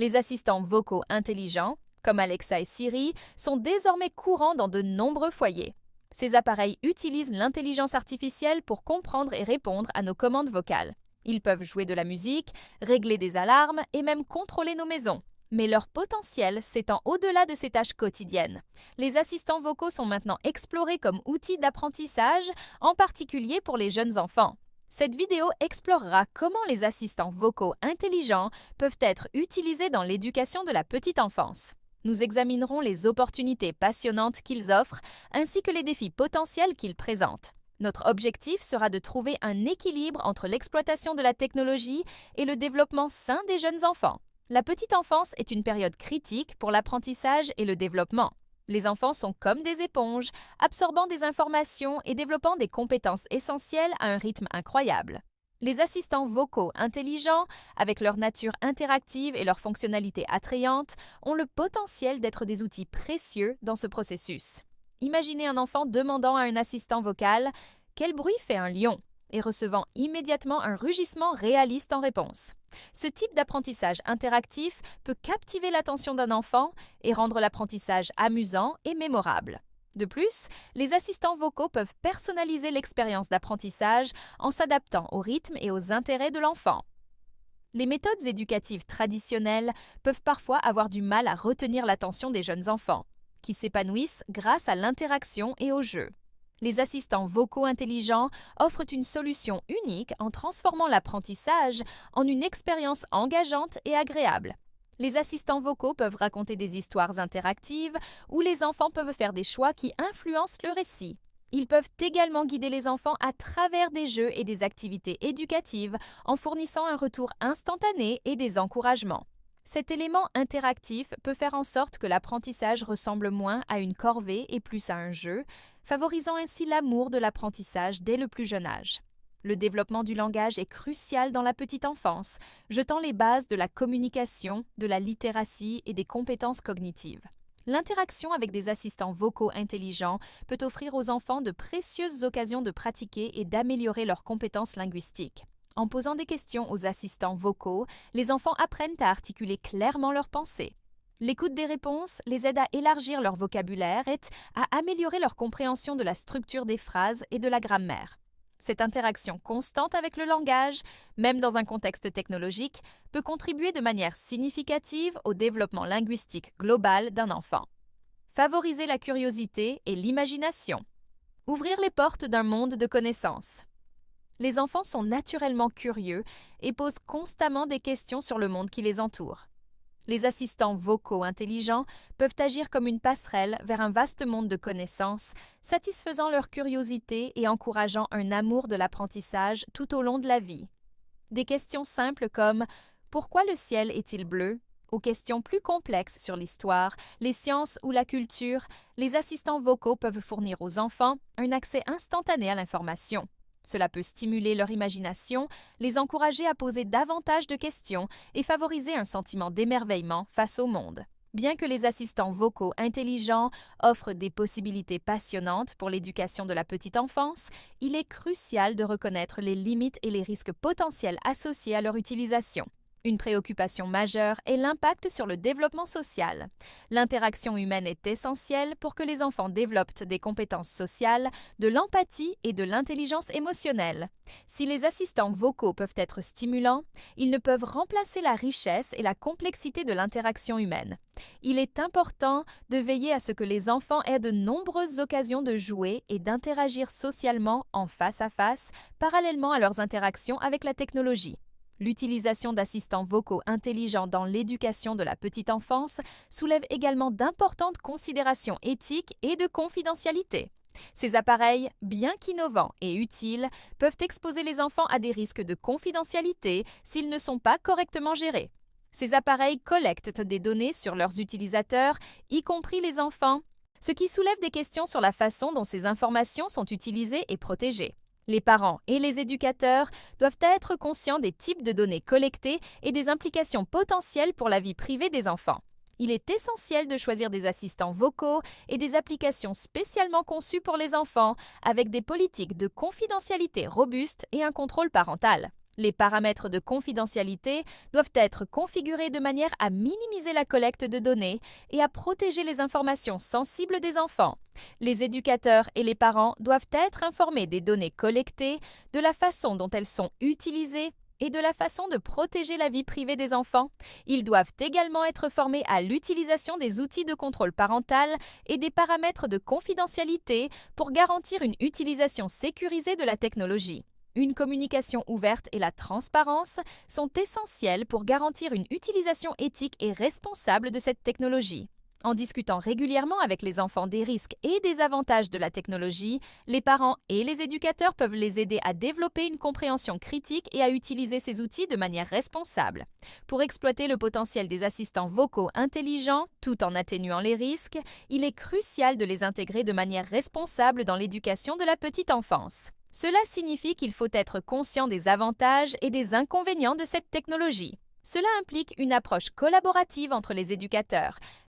Les assistants vocaux intelligents, comme Alexa et Siri, sont désormais courants dans de nombreux foyers. Ces appareils utilisent l'intelligence artificielle pour comprendre et répondre à nos commandes vocales. Ils peuvent jouer de la musique, régler des alarmes et même contrôler nos maisons. Mais leur potentiel s'étend au-delà de ces tâches quotidiennes. Les assistants vocaux sont maintenant explorés comme outils d'apprentissage, en particulier pour les jeunes enfants. Cette vidéo explorera comment les assistants vocaux intelligents peuvent être utilisés dans l'éducation de la petite enfance. Nous examinerons les opportunités passionnantes qu'ils offrent ainsi que les défis potentiels qu'ils présentent. Notre objectif sera de trouver un équilibre entre l'exploitation de la technologie et le développement sain des jeunes enfants. La petite enfance est une période critique pour l'apprentissage et le développement. Les enfants sont comme des éponges, absorbant des informations et développant des compétences essentielles à un rythme incroyable. Les assistants vocaux intelligents, avec leur nature interactive et leur fonctionnalité attrayante, ont le potentiel d'être des outils précieux dans ce processus. Imaginez un enfant demandant à un assistant vocal « Quel bruit fait un lion ?» et recevant immédiatement un rugissement réaliste en réponse. Ce type d'apprentissage interactif peut captiver l'attention d'un enfant et rendre l'apprentissage amusant et mémorable. De plus, les assistants vocaux peuvent personnaliser l'expérience d'apprentissage en s'adaptant au rythme et aux intérêts de l'enfant. Les méthodes éducatives traditionnelles peuvent parfois avoir du mal à retenir l'attention des jeunes enfants, qui s'épanouissent grâce à l'interaction et au jeu. Les assistants vocaux intelligents offrent une solution unique en transformant l'apprentissage en une expérience engageante et agréable. Les assistants vocaux peuvent raconter des histoires interactives où les enfants peuvent faire des choix qui influencent le récit. Ils peuvent également guider les enfants à travers des jeux et des activités éducatives en fournissant un retour instantané et des encouragements. Cet élément interactif peut faire en sorte que l'apprentissage ressemble moins à une corvée et plus à un jeu, favorisant ainsi l'amour de l'apprentissage dès le plus jeune âge. Le développement du langage est crucial dans la petite enfance, jetant les bases de la communication, de la littératie et des compétences cognitives. L'interaction avec des assistants vocaux intelligents peut offrir aux enfants de précieuses occasions de pratiquer et d'améliorer leurs compétences linguistiques. En posant des questions aux assistants vocaux, les enfants apprennent à articuler clairement leurs pensées. L'écoute des réponses les aide à élargir leur vocabulaire et à améliorer leur compréhension de la structure des phrases et de la grammaire. Cette interaction constante avec le langage, même dans un contexte technologique, peut contribuer de manière significative au développement linguistique global d'un enfant. Favoriser la curiosité et l'imagination. Ouvrir les portes d'un monde de connaissances. Les enfants sont naturellement curieux et posent constamment des questions sur le monde qui les entoure. Les assistants vocaux intelligents peuvent agir comme une passerelle vers un vaste monde de connaissances, satisfaisant leur curiosité et encourageant un amour de l'apprentissage tout au long de la vie. Des questions simples comme « Pourquoi le ciel est-il bleu ?» aux questions plus complexes sur l'histoire, les sciences ou la culture, les assistants vocaux peuvent fournir aux enfants un accès instantané à l'information. Cela peut stimuler leur imagination, les encourager à poser davantage de questions et favoriser un sentiment d'émerveillement face au monde. Bien que les assistants vocaux intelligents offrent des possibilités passionnantes pour l'éducation de la petite enfance, il est crucial de reconnaître les limites et les risques potentiels associés à leur utilisation. Une préoccupation majeure est l'impact sur le développement social. L'interaction humaine est essentielle pour que les enfants développent des compétences sociales, de l'empathie et de l'intelligence émotionnelle. Si les assistants vocaux peuvent être stimulants, ils ne peuvent remplacer la richesse et la complexité de l'interaction humaine. Il est important de veiller à ce que les enfants aient de nombreuses occasions de jouer et d'interagir socialement en face à face, parallèlement à leurs interactions avec la technologie. L'utilisation d'assistants vocaux intelligents dans l'éducation de la petite enfance soulève également d'importantes considérations éthiques et de confidentialité. Ces appareils, bien qu'innovants et utiles, peuvent exposer les enfants à des risques de confidentialité s'ils ne sont pas correctement gérés. Ces appareils collectent des données sur leurs utilisateurs, y compris les enfants, ce qui soulève des questions sur la façon dont ces informations sont utilisées et protégées. Les parents et les éducateurs doivent être conscients des types de données collectées et des implications potentielles pour la vie privée des enfants. Il est essentiel de choisir des assistants vocaux et des applications spécialement conçues pour les enfants, avec des politiques de confidentialité robustes et un contrôle parental. Les paramètres de confidentialité doivent être configurés de manière à minimiser la collecte de données et à protéger les informations sensibles des enfants. Les éducateurs et les parents doivent être informés des données collectées, de la façon dont elles sont utilisées et de la façon de protéger la vie privée des enfants. Ils doivent également être formés à l'utilisation des outils de contrôle parental et des paramètres de confidentialité pour garantir une utilisation sécurisée de la technologie. Une communication ouverte et la transparence sont essentielles pour garantir une utilisation éthique et responsable de cette technologie. En discutant régulièrement avec les enfants des risques et des avantages de la technologie, les parents et les éducateurs peuvent les aider à développer une compréhension critique et à utiliser ces outils de manière responsable. Pour exploiter le potentiel des assistants vocaux intelligents, tout en atténuant les risques, il est crucial de les intégrer de manière responsable dans l'éducation de la petite enfance. Cela signifie qu'il faut être conscient des avantages et des inconvénients de cette technologie. Cela implique une approche collaborative entre les éducateurs,